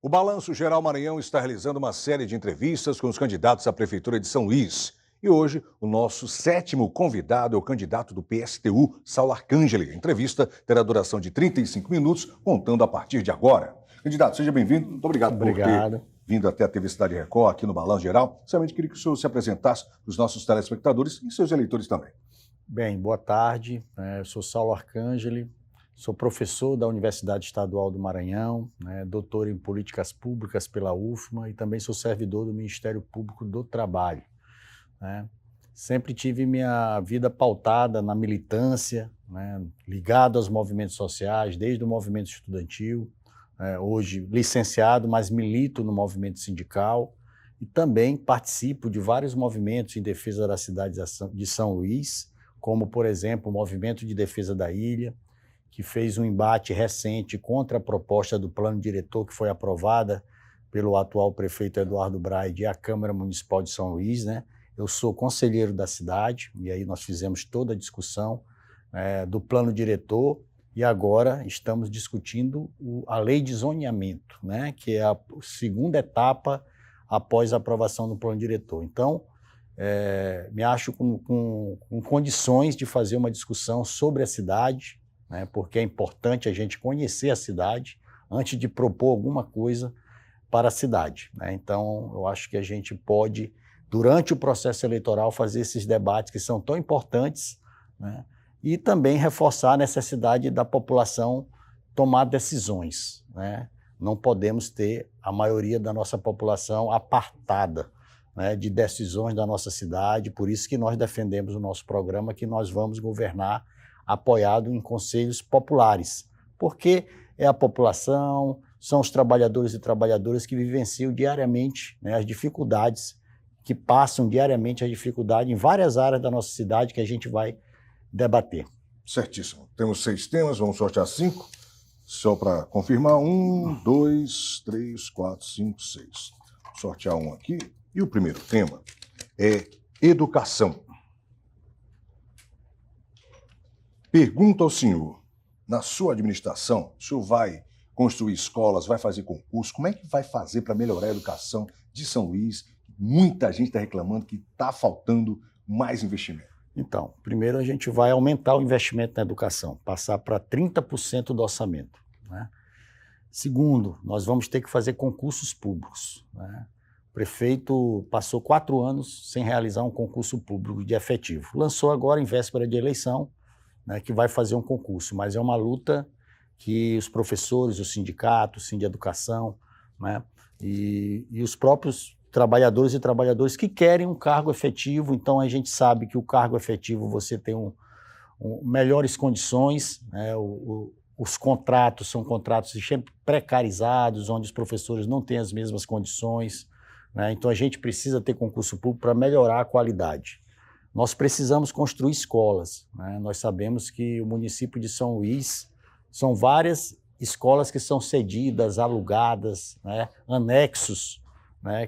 O Balanço Geral Maranhão está realizando uma série de entrevistas com os candidatos à Prefeitura de São Luís. E hoje, o nosso 7º convidado é o candidato do PSTU, Saulo Arcangeli. A entrevista terá duração de 35 minutos, contando a partir de agora. Candidato, seja bem-vindo. Muito obrigado por ter vindo até a TV Cidade Record, aqui no Balanço Geral. Somente queria que o senhor se apresentasse para os nossos telespectadores e seus eleitores também. Bem, boa tarde. Eu sou Saulo Arcangeli. Sou professor da Universidade Estadual do Maranhão, doutor em Políticas Públicas pela UFMA e também sou servidor do Ministério Público do Trabalho. Sempre tive minha vida pautada na militância, ligado aos movimentos sociais, desde o movimento estudantil, hoje licenciado, mas milito no movimento sindical e também participo de vários movimentos em defesa da cidade de São Luís, como, por exemplo, o Movimento de Defesa da Ilha, que fez um embate recente contra a proposta do plano diretor que foi aprovada pelo atual prefeito Eduardo Braide e a Câmara Municipal de São Luís. Eu sou conselheiro da cidade e aí nós fizemos toda a discussão do plano diretor e agora estamos discutindo a lei de zoneamento, que é a segunda etapa após a aprovação do plano diretor. Então, me acho com condições de fazer uma discussão sobre a cidade, porque é importante a gente conhecer a cidade antes de propor alguma coisa para a cidade. Então, eu acho que a gente pode, durante o processo eleitoral, fazer esses debates que são tão importantes, e também reforçar a necessidade da população tomar decisões. Não podemos ter a maioria da nossa população apartada de decisões da nossa cidade, por isso que nós defendemos o nosso programa, que nós vamos governar apoiado em conselhos populares, porque é a população, são os trabalhadores e trabalhadoras que vivenciam diariamente as dificuldades, que passam diariamente a dificuldade em várias áreas da nossa cidade que a gente vai debater. Certíssimo. Temos 6 temas, vamos sortear 5. Só para confirmar, 1, 2, 3, 4, 5, 6. Vou sortear um aqui. E o primeiro tema é educação. Pergunto ao senhor, na sua administração, o senhor vai construir escolas, vai fazer concurso, como é que vai fazer para melhorar a educação de São Luís? Muita gente está reclamando que está faltando mais investimento. Então, primeiro a gente vai aumentar o investimento na educação, passar para 30% do orçamento. Segundo, nós vamos ter que fazer concursos públicos. O prefeito passou 4 anos sem realizar um concurso público de efetivo. Lançou agora, em véspera de eleição, que vai fazer um concurso, mas é uma luta que os professores, os sindicatos, o Sindeducação, e os próprios trabalhadores e trabalhadoras que querem um cargo efetivo. Então a gente sabe que o cargo efetivo você tem melhores condições, os contratos são contratos sempre precarizados, onde os professores não têm as mesmas condições, então a gente precisa ter concurso público para melhorar a qualidade. Nós precisamos construir escolas. Nós sabemos que o município de São Luís são várias escolas que são cedidas, alugadas, anexos,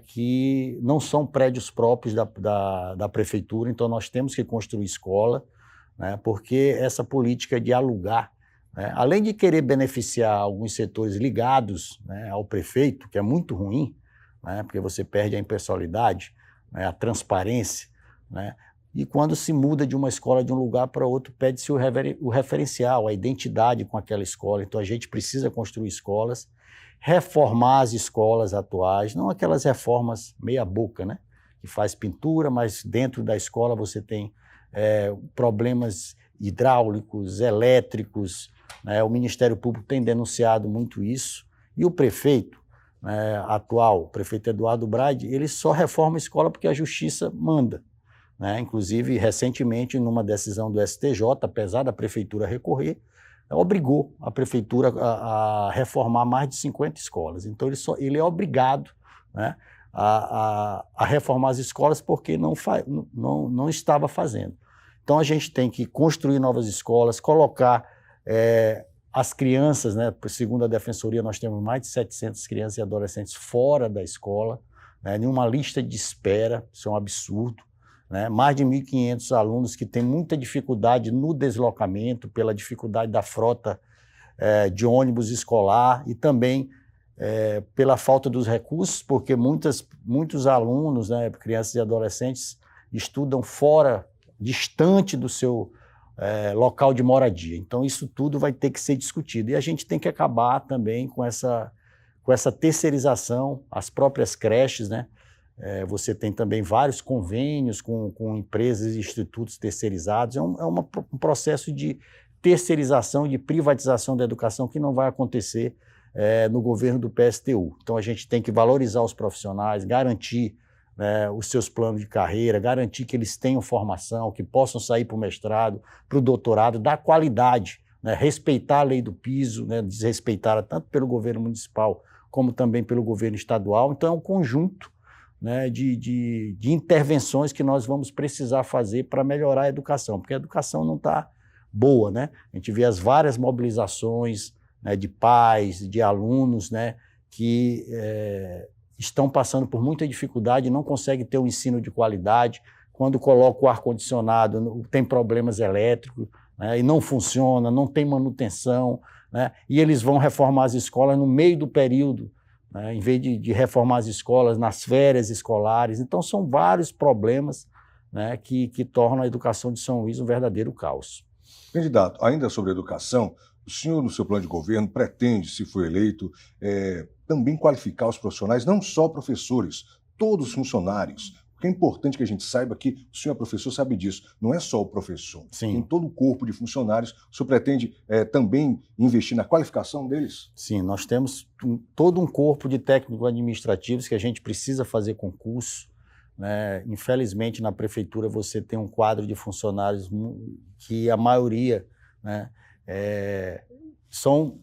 que não são prédios próprios da prefeitura, então nós temos que construir escola, porque essa política de alugar, além de querer beneficiar alguns setores ligados ao prefeito, que é muito ruim, porque você perde a impessoalidade, a transparência, e quando se muda de uma escola de um lugar para outro, pede-se o referencial, a identidade com aquela escola. Então a gente precisa construir escolas, reformar as escolas atuais, não aquelas reformas meia boca, que faz pintura, mas dentro da escola você tem problemas hidráulicos, elétricos, o Ministério Público tem denunciado muito isso, e o prefeito atual, o prefeito Eduardo Braide, ele só reforma a escola porque a justiça manda. Inclusive, recentemente, numa decisão do STJ, apesar da prefeitura recorrer, obrigou a prefeitura a reformar mais de 50 escolas. Então, ele é obrigado a reformar as escolas porque não estava fazendo. Então, a gente tem que construir novas escolas, colocar as crianças, segundo a Defensoria, nós temos mais de 700 crianças e adolescentes fora da escola, em uma lista de espera, isso é um absurdo. né? Mais de 1.500 alunos que têm muita dificuldade no deslocamento, pela dificuldade da frota de ônibus escolar e também pela falta dos recursos, porque muitos alunos, né, crianças e adolescentes, estudam fora, distante do seu local de moradia. Então, isso tudo vai ter que ser discutido. E a gente tem que acabar também com essa terceirização, as próprias creches, né? Você tem também vários convênios com empresas e institutos terceirizados. É um processo de terceirização, de privatização da educação que não vai acontecer no governo do PSTU. Então, a gente tem que valorizar os profissionais, garantir os seus planos de carreira, garantir que eles tenham formação, que possam sair para o mestrado, para o doutorado, dar qualidade, né? Respeitar a lei do piso, né? Desrespeitada tanto pelo governo municipal como também pelo governo estadual. Então, é um conjunto, né, de intervenções que nós vamos precisar fazer para melhorar a educação, porque a educação não está boa, né? A gente vê as várias mobilizações, né, de pais, de alunos, né, que estão passando por muita dificuldade, não conseguem ter um ensino de qualidade. Quando coloca o ar-condicionado, tem problemas elétricos, né, e não funciona, não tem manutenção, né, e eles vão reformar as escolas no meio do período, né, em vez de reformar as escolas nas férias escolares. Então, são vários problemas, né, que tornam a educação de São Luís um verdadeiro caos. Candidato, ainda sobre educação, o senhor, no seu plano de governo, pretende, se for eleito, também qualificar os profissionais, não só professores, todos os funcionários. Porque é importante que a gente saiba que o senhor é professor, sabe disso. Não é só o professor. Sim. Tem todo o corpo de funcionários. O senhor pretende também investir na qualificação deles? Sim, nós temos todo um corpo de técnicos administrativos que a gente precisa fazer concurso, né? Infelizmente, na prefeitura, você tem um quadro de funcionários que a maioria, né, são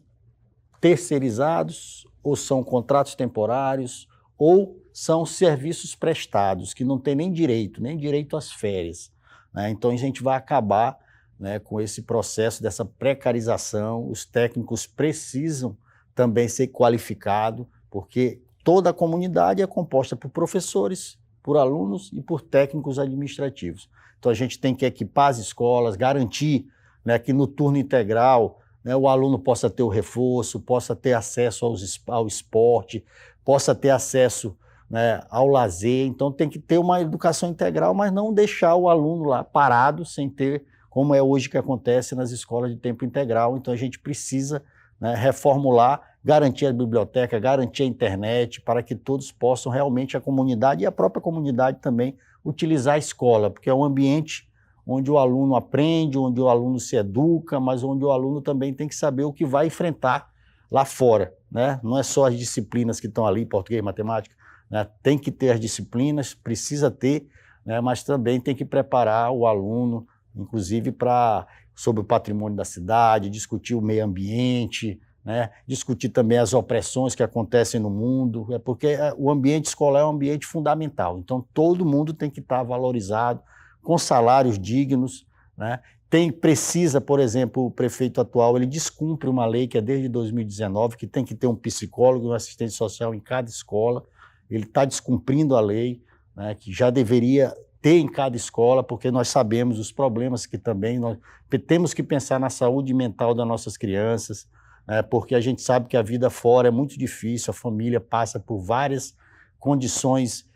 terceirizados, ou são contratos temporários, ou são serviços prestados, que não tem nem direito às férias, né? Então, a gente vai acabar, né, com esse processo dessa precarização. Os técnicos precisam também ser qualificados, porque toda a comunidade é composta por professores, por alunos e por técnicos administrativos. Então, a gente tem que equipar as escolas, garantir, né, que no turno integral, né, o aluno possa ter o reforço, possa ter acesso ao esporte, possa ter acesso, né, ao lazer. Então, tem que ter uma educação integral, mas não deixar o aluno lá parado, sem ter, como é hoje que acontece nas escolas de tempo integral. Então, a gente precisa, né, reformular, garantir a biblioteca, garantir a internet, para que todos possam realmente, a comunidade e a própria comunidade também, utilizar a escola, porque é um ambiente onde o aluno aprende, onde o aluno se educa, mas onde o aluno também tem que saber o que vai enfrentar lá fora, né? Não é só as disciplinas que estão ali, português, matemática, né? Tem que ter as disciplinas, precisa ter, né? Mas também tem que preparar o aluno, inclusive sobre o patrimônio da cidade, discutir o meio ambiente, né? Discutir também as opressões que acontecem no mundo, porque o ambiente escolar é um ambiente fundamental. Então, todo mundo tem que estar valorizado, com salários dignos, né? Precisa, por exemplo, o prefeito atual, ele descumpre uma lei que é desde 2019, que tem que ter um psicólogo e um assistente social em cada escola. Ele está descumprindo a lei, né, que já deveria ter em cada escola, porque nós sabemos os problemas que também nós temos que pensar na saúde mental das nossas crianças, né, porque a gente sabe que a vida fora é muito difícil, a família passa por várias condições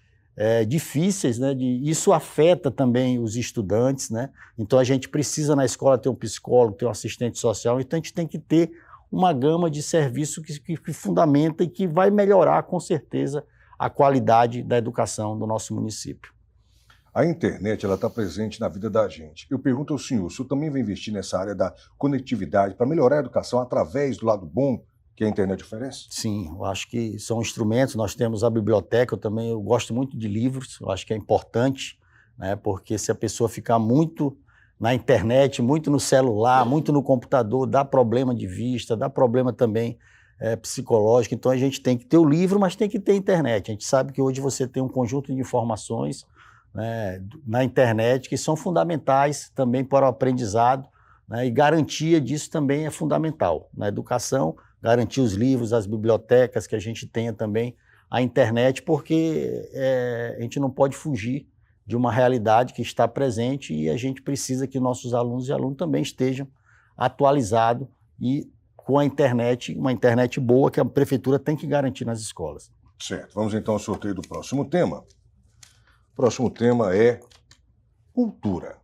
difíceis, né? Isso afeta também os estudantes, né? Então, a gente precisa na escola ter um psicólogo, ter um assistente social. Então, a gente tem que ter uma gama de serviços que fundamenta e que vai melhorar, com certeza, a qualidade da educação do nosso município. A internet está presente na vida da gente. Eu pergunto ao senhor, o senhor também vai investir nessa área da conectividade para melhorar a educação através do lado bom que a internet oferece? Sim, eu acho que são instrumentos. Nós temos a biblioteca, eu gosto muito de livros, eu acho que é importante, né, porque se a pessoa ficar muito na internet, muito no celular, muito no computador, dá problema de vista, dá problema também psicológico. Então, a gente tem que ter o livro, mas tem que ter a internet. A gente sabe que hoje você tem um conjunto de informações, né, na internet que são fundamentais também para o aprendizado, né, e garantia disso também é fundamental. Na educação, garantir os livros, as bibliotecas, que a gente tenha também a internet, porque a gente não pode fugir de uma realidade que está presente e a gente precisa que nossos alunos e alunos também estejam atualizados e com a internet, uma internet boa que a prefeitura tem que garantir nas escolas. Certo, vamos então ao sorteio do próximo tema. O próximo tema é cultura.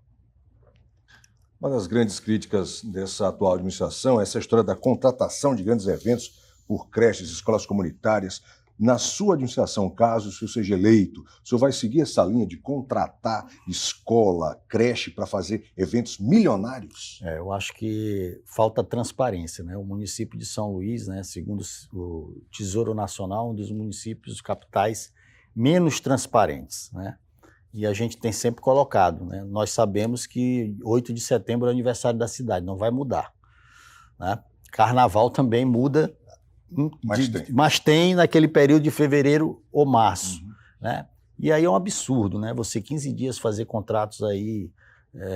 Uma das grandes críticas dessa atual administração é essa história da contratação de grandes eventos por creches, escolas comunitárias. Na sua administração, caso o senhor seja eleito, o senhor vai seguir essa linha de contratar escola, creche para fazer eventos milionários? Eu acho que falta transparência, né? O município de São Luís, né, segundo o Tesouro Nacional, um dos municípios capitais menos transparentes, né? E a gente tem sempre colocado, né? Nós sabemos que 8 de setembro é o aniversário da cidade, não vai mudar, né? Carnaval também muda, mas tem naquele período de fevereiro ou março, né? E aí é um absurdo, né? Você 15 dias fazer contratos aí,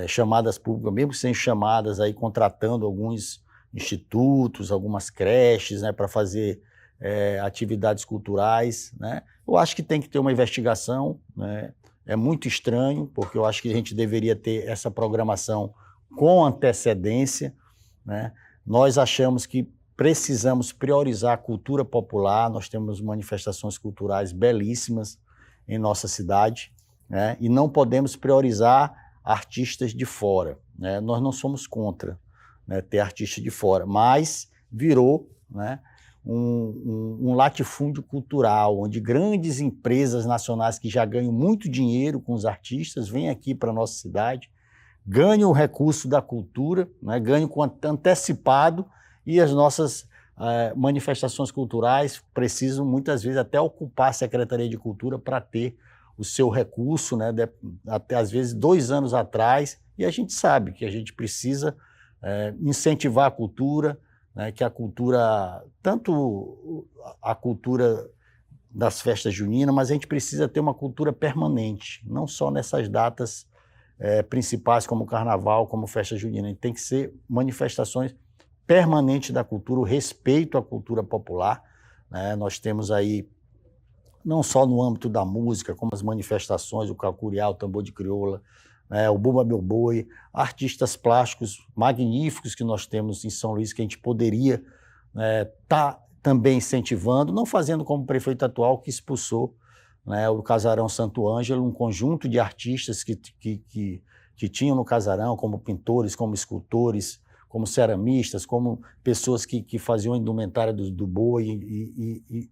chamadas públicas, mesmo sem chamadas aí, contratando alguns institutos, algumas creches, né, para fazer atividades culturais, né? Eu acho que tem que ter uma investigação, né? É muito estranho, porque eu acho que a gente deveria ter essa programação com antecedência, né? Nós achamos que precisamos priorizar a cultura popular, nós temos manifestações culturais belíssimas em nossa cidade, né? E não podemos priorizar artistas de fora, né? Nós não somos contra, né, ter artistas de fora, mas virou, né, um latifúndio cultural, onde grandes empresas nacionais que já ganham muito dinheiro com os artistas vêm aqui para a nossa cidade, ganham o recurso da cultura, né, ganham com antecipado, e as nossas manifestações culturais precisam muitas vezes até ocupar a Secretaria de Cultura para ter o seu recurso, né, até às vezes 2 anos atrás, e a gente sabe que a gente precisa incentivar a cultura, né, que a cultura, tanto a cultura das festas juninas, mas a gente precisa ter uma cultura permanente, não só nessas datas principais como o Carnaval, como festa junina. A gente tem que ser manifestações permanentes da cultura, o respeito à cultura popular, né? Nós temos aí, não só no âmbito da música, como as manifestações, o cacuriá, o tambor de crioula, o Bumba Meu Boi, artistas plásticos magníficos que nós temos em São Luís, que a gente poderia tá também incentivando, não fazendo como o prefeito atual, que expulsou, né, o Casarão Santo Ângelo, um conjunto de artistas que tinham no Casarão, como pintores, como escultores, como ceramistas, como pessoas que faziam a indumentária do boi,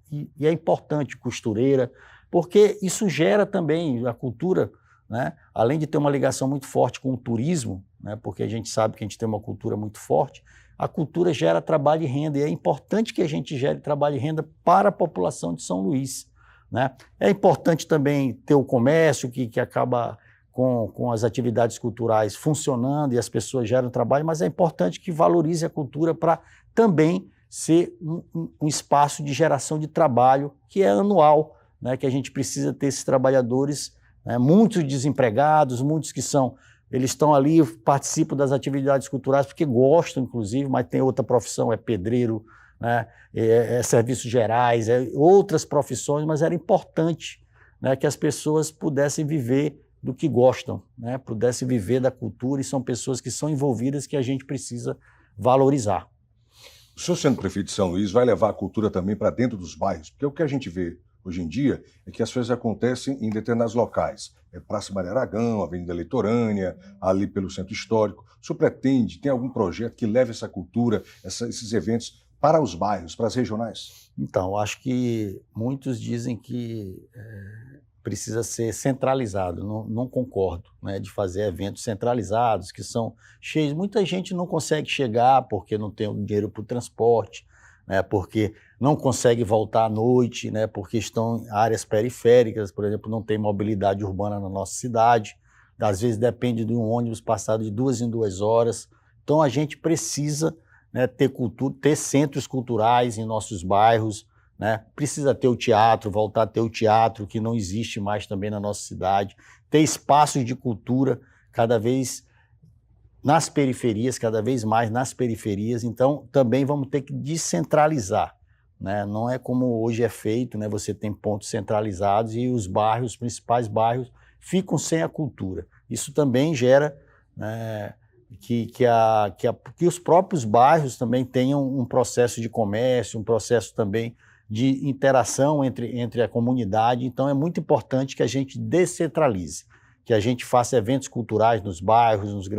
e é importante, costureira, porque isso gera também a cultura, né? Além de ter uma ligação muito forte com o turismo, né? Porque a gente sabe que a gente tem uma cultura muito forte, a cultura gera trabalho e renda, e é importante que a gente gere trabalho e renda para a população de São Luís, né? É importante também ter o comércio que acaba com as atividades culturais funcionando e as pessoas geram trabalho, mas é importante que valorize a cultura para também ser um espaço de geração de trabalho que é anual, né? Que a gente precisa ter esses trabalhadores, né? Muitos desempregados, muitos que eles estão ali, participam das atividades culturais porque gostam, inclusive, mas tem outra profissão, é pedreiro, né? Serviços gerais, outras profissões, mas era importante, né, que as pessoas pudessem viver do que gostam, né? Pudessem viver da cultura, e são pessoas que são envolvidas que a gente precisa valorizar. O senhor, sendo prefeito de São Luís, vai levar a cultura também para dentro dos bairros, porque o que a gente vê hoje em dia é que as coisas acontecem em determinados locais. Praça Maria Aragão, Avenida Litorânea, ali pelo Centro Histórico. O senhor pretende, tem algum projeto que leve essa cultura, esses eventos para os bairros, para as regionais? Então, acho que muitos dizem que precisa ser centralizado, não concordo, né, de fazer eventos centralizados, que são cheios. Muita gente não consegue chegar porque não tem o dinheiro para o transporte, né, porque não consegue voltar à noite, né, porque estão em áreas periféricas, por exemplo, não tem mobilidade urbana na nossa cidade, às vezes depende de um ônibus passado de 2 em 2 horas. Então a gente precisa, né, ter cultura, ter centros culturais em nossos bairros, né? Precisa ter o teatro, voltar a ter o teatro, que não existe mais também na nossa cidade, ter espaços de cultura cada vez nas periferias, cada vez mais nas periferias. Então também vamos ter que descentralizar, né? Não é como hoje é feito, né? Você tem pontos centralizados e os bairros, os principais bairros, ficam sem a cultura. Isso também gera, né, que os próprios bairros também tenham um processo de comércio, um processo também de interação entre a comunidade. Então é muito importante que a gente descentralize, que a gente faça eventos culturais nos bairros,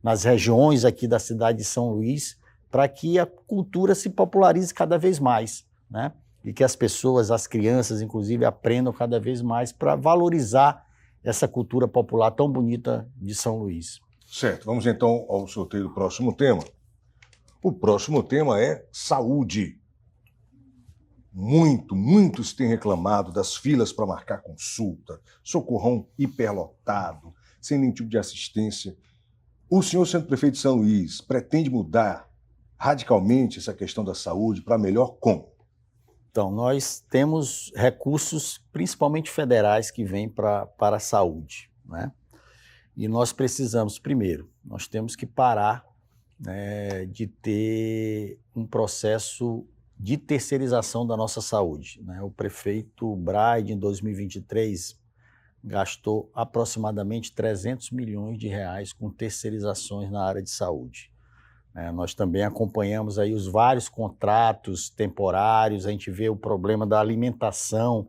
nas regiões aqui da cidade de São Luís, para que a cultura se popularize cada vez mais, né? E que as pessoas, as crianças, inclusive, aprendam cada vez mais para valorizar essa cultura popular tão bonita de São Luís. Certo, vamos então ao sorteio do próximo tema. O próximo tema é saúde. Muitos têm reclamado das filas para marcar consulta, socorrão hiperlotado, sem nenhum tipo de assistência. O senhor, sendo prefeito de São Luís, pretende mudar radicalmente essa questão da saúde para melhor como? Então, nós temos recursos, principalmente federais, que vêm para a saúde, né? E nós precisamos, primeiro, nós temos que parar, né, de ter um processo de terceirização da nossa saúde, né? O prefeito Braide, em 2023, gastou aproximadamente 300 milhões de reais com terceirizações na área de saúde. Nós também acompanhamos aí os vários contratos temporários, a gente vê o problema da alimentação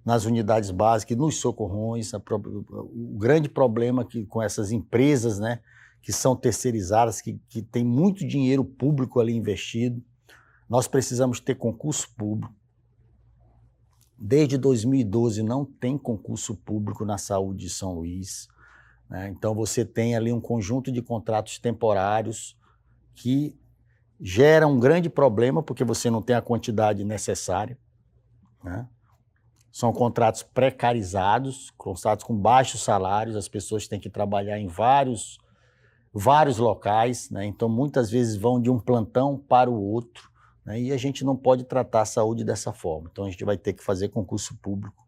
nas unidades básicas, nos socorrões, o grande problema com essas empresas, né, que são terceirizadas, que tem muito dinheiro público ali investido. Nós precisamos ter concurso público. Desde 2012 não tem concurso público na saúde de São Luís, né? Então você tem ali um conjunto de contratos temporários que gera um grande problema, porque você não tem a quantidade necessária, né? São contratos precarizados, contratos com baixos salários, as pessoas têm que trabalhar em vários locais, né? Então muitas vezes vão de um plantão para o outro, né? E a gente não pode tratar a saúde dessa forma. Então a gente vai ter que fazer concurso público,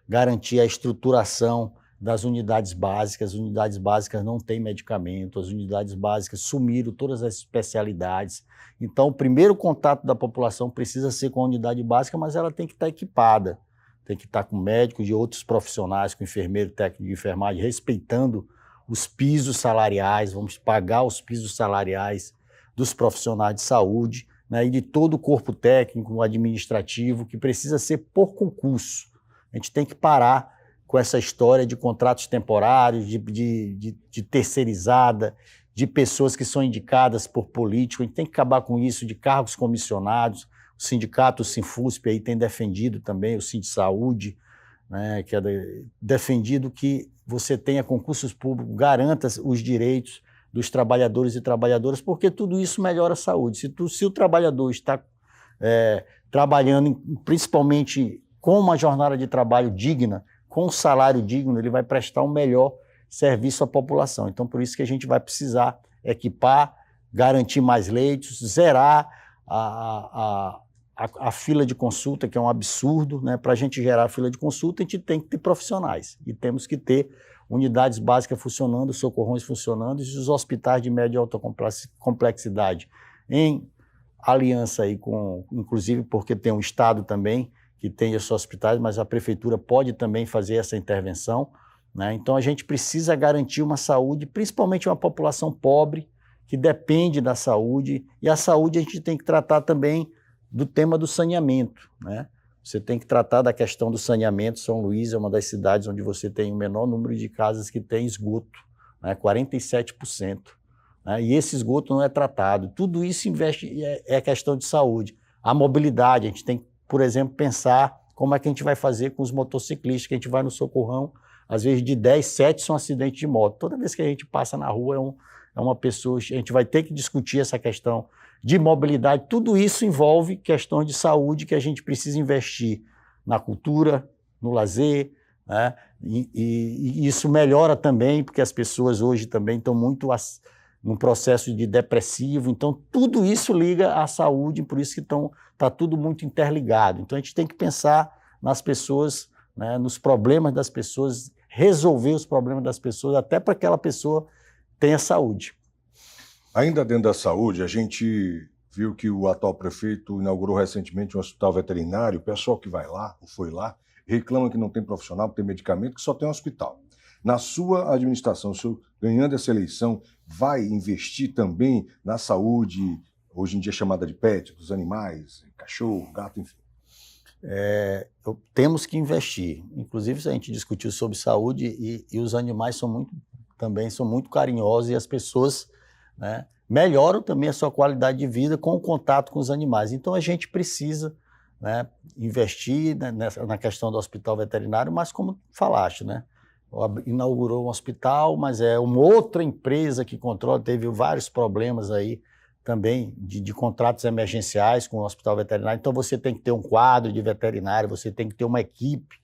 garantir a estruturação das unidades básicas. As unidades básicas não têm medicamento, as unidades básicas sumiram todas as especialidades. Então o primeiro contato da população precisa ser com a unidade básica, mas ela tem que estar equipada, tem que estar com médicos e outros profissionais, com enfermeiro, técnico de enfermagem, respeitando os pisos salariais. Vamos pagar os pisos salariais dos profissionais de saúde, né, e de todo o corpo técnico, administrativo, que precisa ser por concurso. A gente tem que parar com essa história de contratos temporários, de terceirizada, de pessoas que são indicadas por políticos. A gente tem que acabar com isso, de cargos comissionados. O sindicato, o Sinfusp, aí tem defendido também, o Sindsaúde, né, que é defendido que você tenha concursos públicos, garanta os direitos dos trabalhadores e trabalhadoras, porque tudo isso melhora a saúde. Se o trabalhador está trabalhando, principalmente com uma jornada de trabalho digna, com um salário digno, ele vai prestar um melhor serviço à população. Então, por isso que a gente vai precisar equipar, garantir mais leitos, zerar a fila de consulta, que é um absurdo, né? Para a gente gerar a fila de consulta, a gente tem que ter profissionais e temos que ter unidades básicas funcionando, socorrões funcionando e os hospitais de média e alta complexidade em aliança aí com, inclusive porque tem um estado também que tem esses hospitais, mas a prefeitura pode também fazer essa intervenção, né? Então a gente precisa garantir uma saúde, principalmente uma população pobre que depende da saúde, e a saúde a gente tem que tratar também do tema do saneamento, né? Você tem que tratar da questão do saneamento. São Luís é uma das cidades onde você tem o menor número de casas que tem esgoto, né? 47%. Né? E esse esgoto não é tratado. Tudo isso é questão de saúde. A mobilidade, a gente tem que, por exemplo, pensar como é que a gente vai fazer com os motociclistas, que a gente vai no socorrão, às vezes de 10, 7 são acidentes de moto. Toda vez que a gente passa na rua é uma pessoa, a gente vai ter que discutir essa questão de mobilidade. Tudo isso envolve questões de saúde que a gente precisa investir na cultura, no lazer, né? E isso melhora também, porque as pessoas hoje também estão muito num processo de depressivo. Então, tudo isso liga à saúde, por isso que está tudo muito interligado. Então, a gente tem que pensar nas pessoas, né, nos problemas das pessoas, resolver os problemas das pessoas, até para que aquela pessoa tenha saúde. Ainda dentro da saúde, a gente viu que o atual prefeito inaugurou recentemente um hospital veterinário. O pessoal que vai lá, ou foi lá, reclamam que não tem profissional, que tem medicamento, que só tem um hospital. Na sua administração, o senhor, ganhando essa eleição, vai investir também na saúde, hoje em dia chamada de pet, dos animais, cachorro, gato, enfim? Temos que investir. Inclusive, a gente discutiu sobre saúde e os animais também são muito carinhosos e as pessoas, né, melhoram também a sua qualidade de vida com o contato com os animais. Então, a gente precisa, né, investir na questão do hospital veterinário, mas como falaste, né, inaugurou um hospital, mas é uma outra empresa que controla, teve vários problemas aí também de contratos emergenciais com o hospital veterinário. Então, você tem que ter um quadro de veterinário, você tem que ter uma equipe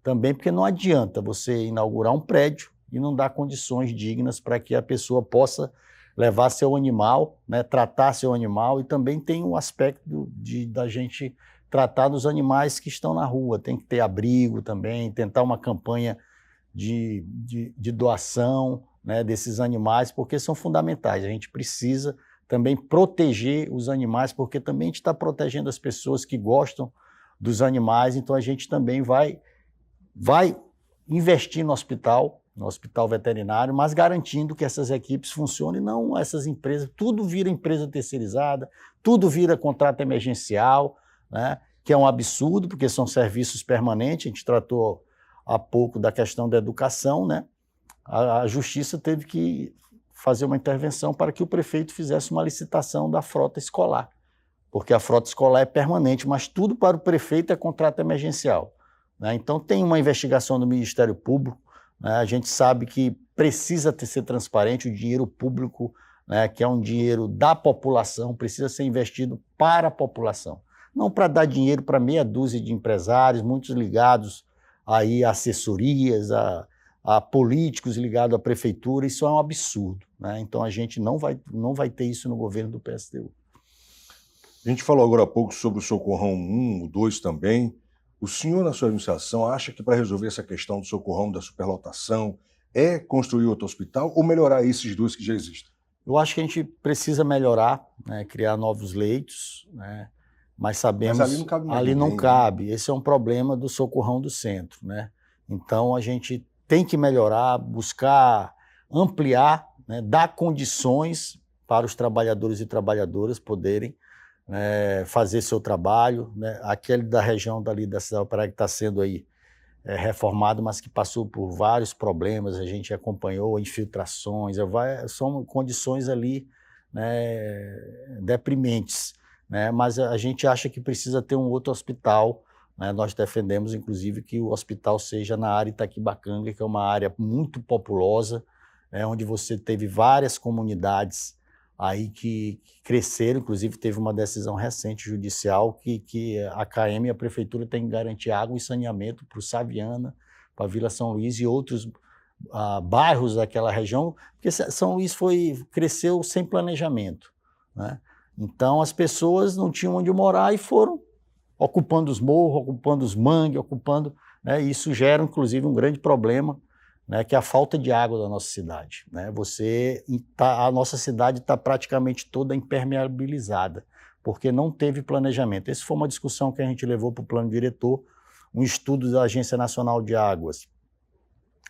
também, porque não adianta você inaugurar um prédio e não dar condições dignas para que a pessoa possa levar seu animal, né, tratar seu animal, e também tem um aspecto da gente tratar dos animais que estão na rua, tem que ter abrigo também, tentar uma campanha de doação, né, desses animais, porque são fundamentais. A gente precisa também proteger os animais, porque também a gente está protegendo as pessoas que gostam dos animais, então a gente também vai investir no hospital veterinário, mas garantindo que essas equipes funcionem, não essas empresas, tudo vira empresa terceirizada, tudo vira contrato emergencial, né, que é um absurdo, porque são serviços permanentes. A gente tratou há pouco da questão da educação, né? A Justiça teve que fazer uma intervenção para que o prefeito fizesse uma licitação da frota escolar, porque a frota escolar é permanente, mas tudo para o prefeito é contrato emergencial, né? Então tem uma investigação do Ministério Público, né? A gente sabe que precisa ser transparente, o dinheiro público, né, que é um dinheiro da população, precisa ser investido para a população, não para dar dinheiro para meia dúzia de empresários, muitos ligados aí a assessorias, a políticos ligados à prefeitura. Isso é um absurdo, né? Então a gente não vai ter isso no governo do PSTU. A gente falou agora há pouco sobre o Socorrão 1, o 2 também. O senhor, na sua administração, acha que para resolver essa questão do Socorrão, da superlotação, é construir outro hospital ou melhorar esses dois que já existem? Eu acho que a gente precisa melhorar, né, criar novos leitos, né, mas sabemos... Mas ali não cabe mais ali ninguém, não cabe. Esse é um problema do Socorrão do Centro, né? Então a gente tem que melhorar, buscar ampliar, né, dar condições para os trabalhadores e trabalhadoras poderem fazer seu trabalho, né? Aquele da região dali da Cidade Operária que está sendo aí reformado, mas que passou por vários problemas, a gente acompanhou infiltrações, são condições ali, né, deprimentes, né? Mas a gente acha que precisa ter um outro hospital, né? Nós defendemos, inclusive, que o hospital seja na área Itaquibacanga, que é uma área muito populosa, onde você teve várias comunidades aí que cresceram. Inclusive teve uma decisão recente judicial que a KM e a prefeitura têm que garantir água e saneamento para o Saviana, para a Vila São Luís e outros bairros daquela região, porque São Luís cresceu sem planejamento, né? Então as pessoas não tinham onde morar e foram ocupando os morros, ocupando os mangues, né? E isso gera, inclusive, um grande problema, né, que é a falta de água da nossa cidade, né? A nossa cidade está praticamente toda impermeabilizada, porque não teve planejamento. Essa foi uma discussão que a gente levou para o plano diretor. Um estudo da Agência Nacional de Águas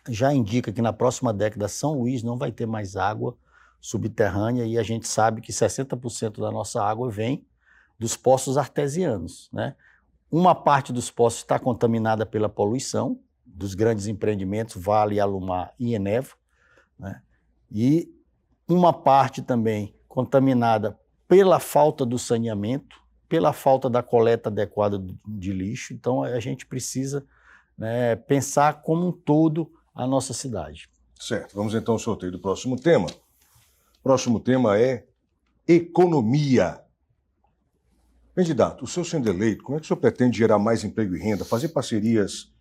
já indica que na próxima década São Luís não vai ter mais água subterrânea, e a gente sabe que 60% da nossa água vem dos poços artesianos, né? Uma parte dos poços está contaminada pela poluição dos grandes empreendimentos, Vale, Alumar e Enevo, né? E uma parte também contaminada pela falta do saneamento, pela falta da coleta adequada de lixo. Então a gente precisa, né, pensar como um todo a nossa cidade. Certo, vamos então ao sorteio do próximo tema. O próximo tema é economia. Candidato, o senhor sendo eleito, como é que o senhor pretende gerar mais emprego e renda, fazer parcerias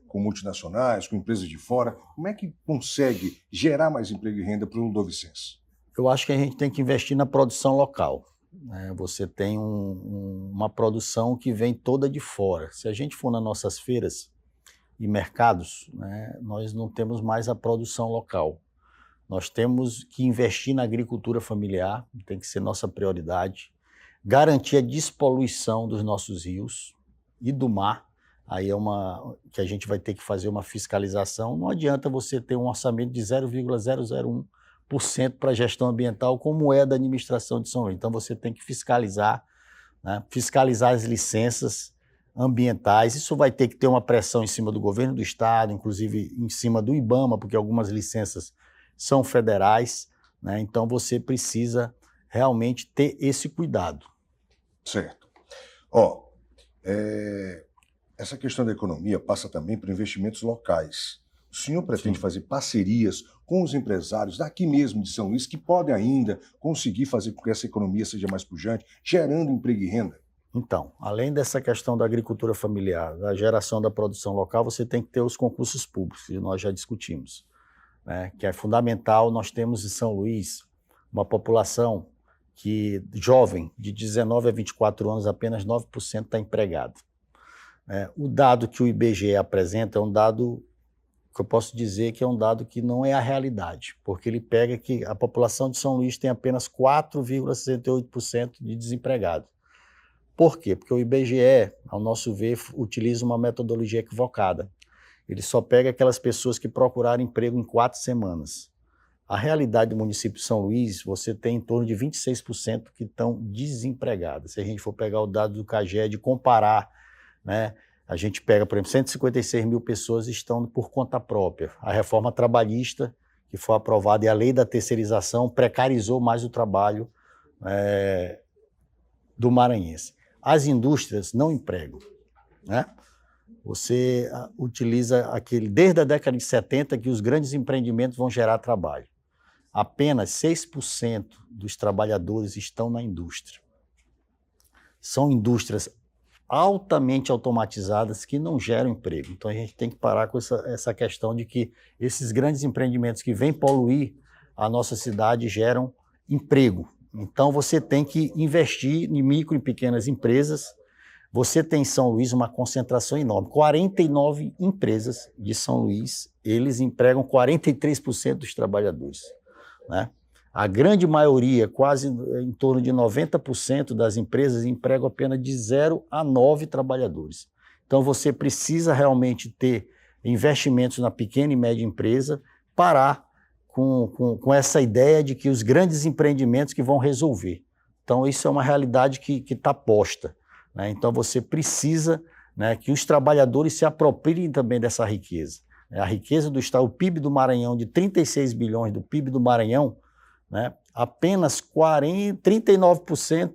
com multinacionais, com empresas de fora? Como é que consegue gerar mais emprego e renda para o ludovicense? Eu acho que a gente tem que investir na produção local, né? Você tem uma produção que vem toda de fora. Se a gente for nas nossas feiras e mercados, né, nós não temos mais a produção local. Nós temos que investir na agricultura familiar, tem que ser nossa prioridade, garantir a despoluição dos nossos rios e do mar. aí que a gente vai ter que fazer uma fiscalização. Não adianta você ter um orçamento de 0,001% para gestão ambiental, como é da administração de São Luís. Então você tem que fiscalizar, né? Fiscalizar as licenças ambientais. Isso vai ter que ter uma pressão em cima do governo do estado, inclusive em cima do IBAMA, porque algumas licenças são federais, né? Então você precisa realmente ter esse cuidado. Certo. Essa questão da economia passa também por investimentos locais. O senhor pretende fazer parcerias com os empresários daqui mesmo de São Luís que podem ainda conseguir fazer com que essa economia seja mais pujante, gerando emprego e renda? Então, além dessa questão da agricultura familiar, da geração da produção local, você tem que ter os concursos públicos, que nós já discutimos, né? Que é fundamental. Nós temos em São Luís uma população jovem, de 19 a 24 anos, apenas 9% está empregado. O dado que o IBGE apresenta é um dado que eu posso dizer que é um dado que não é a realidade, porque ele pega que a população de São Luís tem apenas 4,68% de desempregado. Por quê? Porque o IBGE, ao nosso ver, utiliza uma metodologia equivocada. Ele só pega aquelas pessoas que procuraram emprego em 4 semanas. A realidade do município de São Luís, você tem em torno de 26% que estão desempregados. Se a gente for pegar o dado do CAGED e comparar, né, a gente pega, por exemplo, 156 mil pessoas estão por conta própria. A reforma trabalhista, que foi aprovada, e a lei da terceirização precarizou mais o trabalho do maranhense. As indústrias não empregam, né? Você utiliza desde a década de 70 que os grandes empreendimentos vão gerar trabalho. Apenas 6% dos trabalhadores estão na indústria. São indústrias altamente automatizadas que não geram emprego. Então a gente tem que parar com essa questão de que esses grandes empreendimentos que vêm poluir a nossa cidade geram emprego. Então você tem que investir em micro e pequenas empresas. Você tem em São Luís uma concentração enorme. 49 empresas de São Luís, eles empregam 43% dos trabalhadores, né? A grande maioria, quase em torno de 90% das empresas, empregam apenas de 0 a 9 trabalhadores. Então você precisa realmente ter investimentos na pequena e média empresa, parar com essa ideia de que os grandes empreendimentos que vão resolver. Então isso é uma realidade que está posta, né? Então você precisa, né, que os trabalhadores se apropriem também dessa riqueza. A riqueza do Estado, o PIB do Maranhão, de 36 bilhões do PIB do Maranhão, né, apenas 39%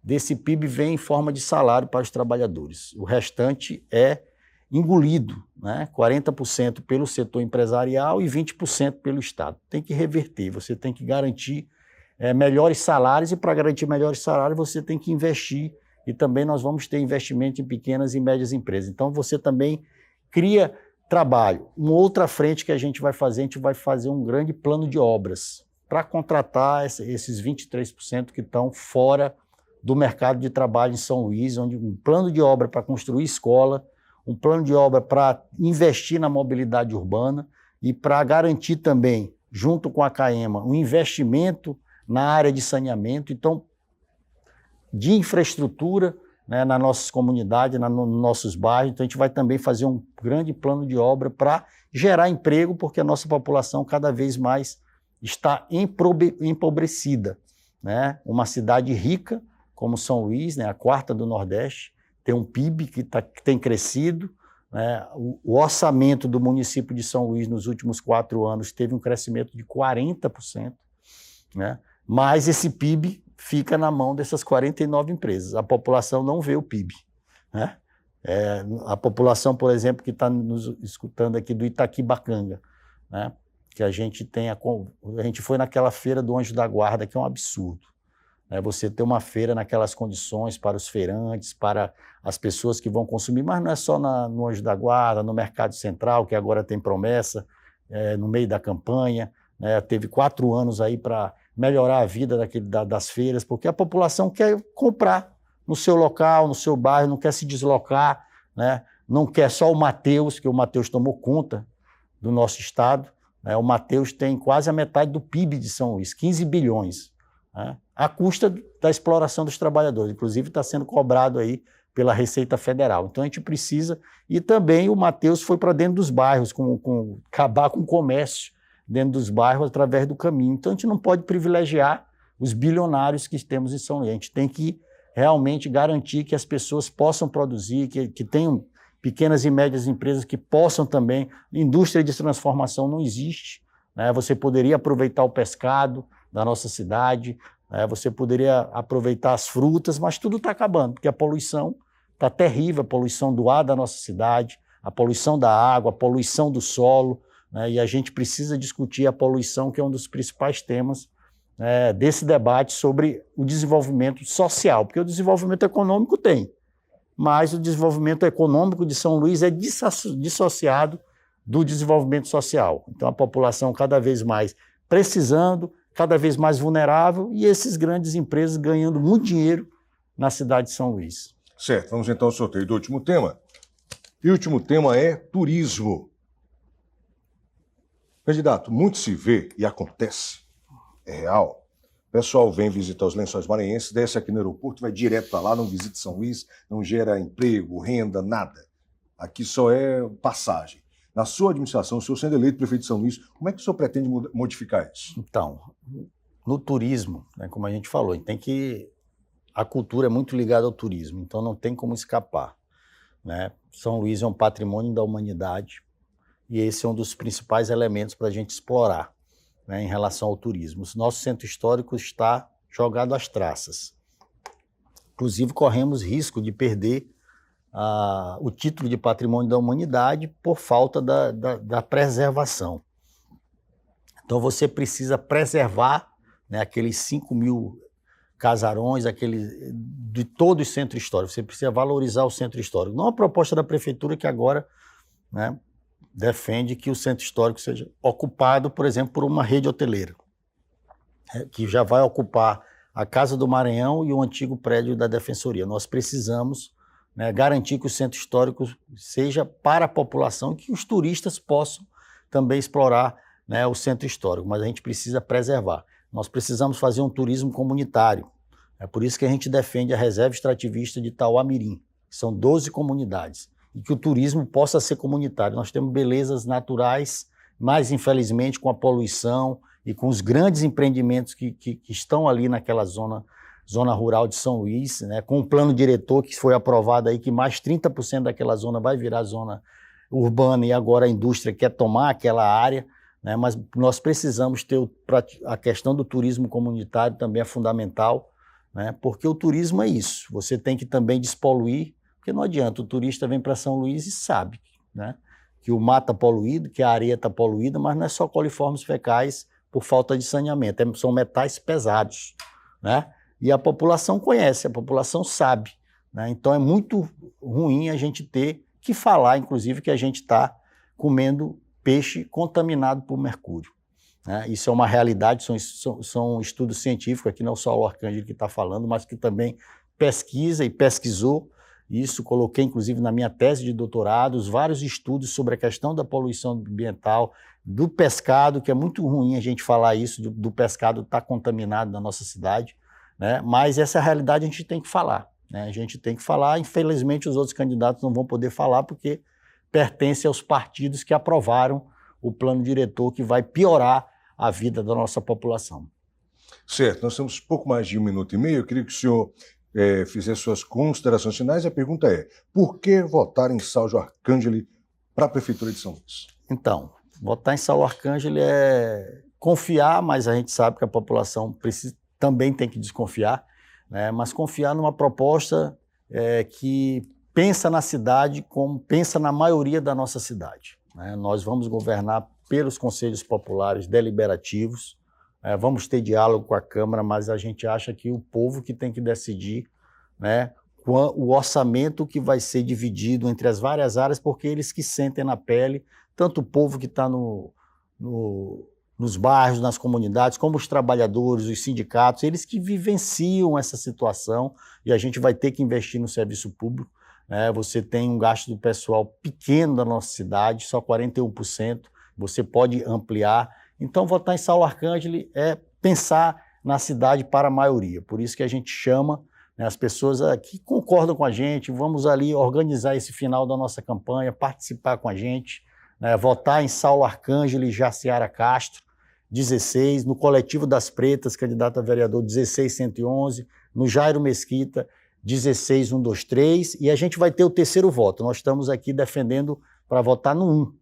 desse PIB vem em forma de salário para os trabalhadores. O restante é engolido, né, 40% pelo setor empresarial e 20% pelo Estado. Tem que reverter, você tem que garantir melhores salários, e para garantir melhores salários você tem que investir, e também nós vamos ter investimento em pequenas e médias empresas. Então você também cria trabalho. Uma outra frente que a gente vai fazer um grande plano de obras para contratar esses 23% que estão fora do mercado de trabalho em São Luís, onde um plano de obra para construir escola, um plano de obra para investir na mobilidade urbana e para garantir também, junto com a CAEMA, um investimento na área de saneamento, então, de infraestrutura, né, nas nossas comunidades, nos nossos bairros. Então a gente vai também fazer um grande plano de obra para gerar emprego, porque a nossa população cada vez mais está empobrecida, né? Uma cidade rica como São Luís, né, a 4ª do Nordeste, tem um PIB que tem crescido, né? O orçamento do município de São Luís nos últimos 4 anos teve um crescimento de 40%, né? Mas esse PIB fica na mão dessas 49 empresas. A população não vê o PIB, né? A população, por exemplo, que está nos escutando aqui do Itaquibacanga, né? Que a gente foi naquela feira do Anjo da Guarda, que é um absurdo, né? Você ter uma feira naquelas condições para os feirantes, para as pessoas que vão consumir, mas não é só no Anjo da Guarda, no Mercado Central, que agora tem promessa, no meio da campanha, né? Teve 4 anos aí para melhorar a vida das feiras, porque a população quer comprar no seu local, no seu bairro, não quer se deslocar, né? Não quer só o Mateus, que o Mateus tomou conta do nosso estado, né? O Mateus tem quase a metade do PIB de São Luís, 15 bilhões, né? À custa da exploração dos trabalhadores. Inclusive está sendo cobrado aí pela Receita Federal. Então a gente precisa, e também o Matheus foi para dentro dos bairros, acabar com o comércio dentro dos bairros através do caminho. Então a gente não pode privilegiar os bilionários que temos em São Luís. A gente tem que realmente garantir que as pessoas possam produzir, que tenham pequenas e médias empresas que possam também. Indústria de transformação não existe, né? Você poderia aproveitar o pescado da nossa cidade, né? Você poderia aproveitar as frutas, mas tudo está acabando, porque a poluição está terrível, a poluição do ar da nossa cidade, a poluição da água, a poluição do solo, né? E a gente precisa discutir a poluição, que é um dos principais temas desse debate sobre o desenvolvimento social, porque o desenvolvimento econômico tem, mas o desenvolvimento econômico de São Luís é dissociado do desenvolvimento social. Então a população cada vez mais precisando, cada vez mais vulnerável, e esses grandes empresas ganhando muito dinheiro na cidade de São Luís. Certo, vamos então ao sorteio do último tema. E o último tema é turismo. Candidato, muito se vê e acontece, é real. O pessoal vem visitar os Lençóis Maranhenses, desce aqui no aeroporto, vai direto para lá, não visita São Luís, não gera emprego, renda, nada. Aqui só é passagem. Na sua administração, o senhor sendo eleito prefeito de São Luís, como é que o senhor pretende modificar isso? Então, no turismo, né, como a gente falou, a cultura é muito ligada ao turismo, então não tem como escapar, né? São Luís é um patrimônio da humanidade e esse é um dos principais elementos para a gente explorar, né, em relação ao turismo. O nosso centro histórico está jogado às traças. Inclusive, corremos risco de perder o título de patrimônio da humanidade por falta da preservação. Então, você precisa preservar, né, aqueles 5.000 casarões, de todo o centro histórico. Você precisa valorizar o centro histórico. Não a proposta da prefeitura que agora, né, defende que o centro histórico seja ocupado, por exemplo, por uma rede hoteleira, que já vai ocupar a Casa do Maranhão e o antigo prédio da Defensoria. Nós precisamos, né, garantir que o centro histórico seja para a população e que os turistas possam também explorar, né, o centro histórico, mas a gente precisa preservar. Nós precisamos fazer um turismo comunitário. É por isso que a gente defende a reserva extrativista de Itauá-Mirim. São 12 comunidades. E que o turismo possa ser comunitário. Nós temos belezas naturais, mas infelizmente com a poluição e com os grandes empreendimentos que estão ali naquela zona rural de São Luís, né, com o plano diretor que foi aprovado aí, que mais 30% daquela zona vai virar zona urbana e agora a indústria quer tomar aquela área, né, mas nós precisamos ter a questão do turismo comunitário também é fundamental, né, porque o turismo é isso, você tem que também despoluir. Porque não adianta, o turista vem para São Luís e sabe, né, que o mar está poluído, que a areia está poluída, mas não é só coliformes fecais por falta de saneamento, são metais pesados, né? E a população conhece, a população sabe, né? Então é muito ruim a gente ter que falar, inclusive, que a gente está comendo peixe contaminado por mercúrio, né? Isso é uma realidade, são estudos científicos, aqui não é só o Arcângelo que está falando, mas que também pesquisa e pesquisou. Isso coloquei, inclusive, na minha tese de doutorado, vários estudos sobre a questão da poluição ambiental, do pescado, que é muito ruim a gente falar isso, do pescado estar contaminado na nossa cidade, né? Mas essa realidade a gente tem que falar, né? A gente tem que falar, infelizmente os outros candidatos não vão poder falar porque pertencem aos partidos que aprovaram o plano diretor que vai piorar a vida da nossa população. Certo, nós temos pouco mais de 1 minuto e meio, eu queria que o senhor fizer suas considerações finais. A pergunta é, por que votar em Saulo Arcângeli para a Prefeitura de São Luís? Então, votar em Saulo Arcângeli é confiar, mas a gente sabe que a população também tem que desconfiar, né? Mas confiar numa proposta que pensa na cidade como pensa na maioria da nossa cidade, né? Nós vamos governar pelos conselhos populares deliberativos, vamos ter diálogo com a Câmara, mas a gente acha que o povo que tem que decidir, né, o orçamento que vai ser dividido entre as várias áreas, porque eles que sentem na pele, tanto o povo que está nos bairros, nas comunidades, como os trabalhadores, os sindicatos, eles que vivenciam essa situação e a gente vai ter que investir no serviço público, né? Você tem um gasto do pessoal pequeno da nossa cidade, só 41%, você pode ampliar. Então, votar em Saulo Arcângeli é pensar na cidade para a maioria. Por isso que a gente chama né, as pessoas que concordam com a gente, vamos ali organizar esse final da nossa campanha, participar com a gente, né, votar em Saulo Arcângelo e Jaciara Castro, 16, no Coletivo das Pretas, candidato a vereador 16111, no Jairo Mesquita, 16123, e a gente vai ter o terceiro voto. Nós estamos aqui defendendo para votar no 1,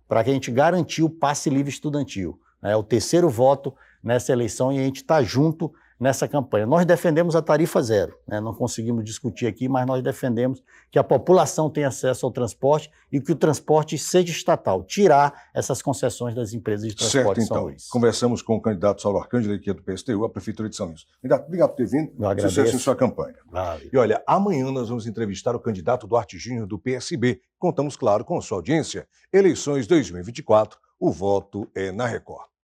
para que a gente garantir o passe livre estudantil. É o terceiro voto nessa eleição e a gente está junto nessa campanha. Nós defendemos a tarifa zero, né? Não conseguimos discutir aqui, mas nós defendemos que a população tenha acesso ao transporte e que o transporte seja estatal, tirar essas concessões das empresas de transporte certo, então. de São Luís. Conversamos com o candidato Saulo Arcângelo, que é do PSTU, a Prefeitura de São Luís. Candidato, obrigado por ter vindo. Eu agradeço. Sucesso em sua campanha. Vale. E olha, amanhã nós vamos entrevistar o candidato Duarte Júnior do PSB. Contamos, claro, com a sua audiência. Eleições 2024, o voto é na Record.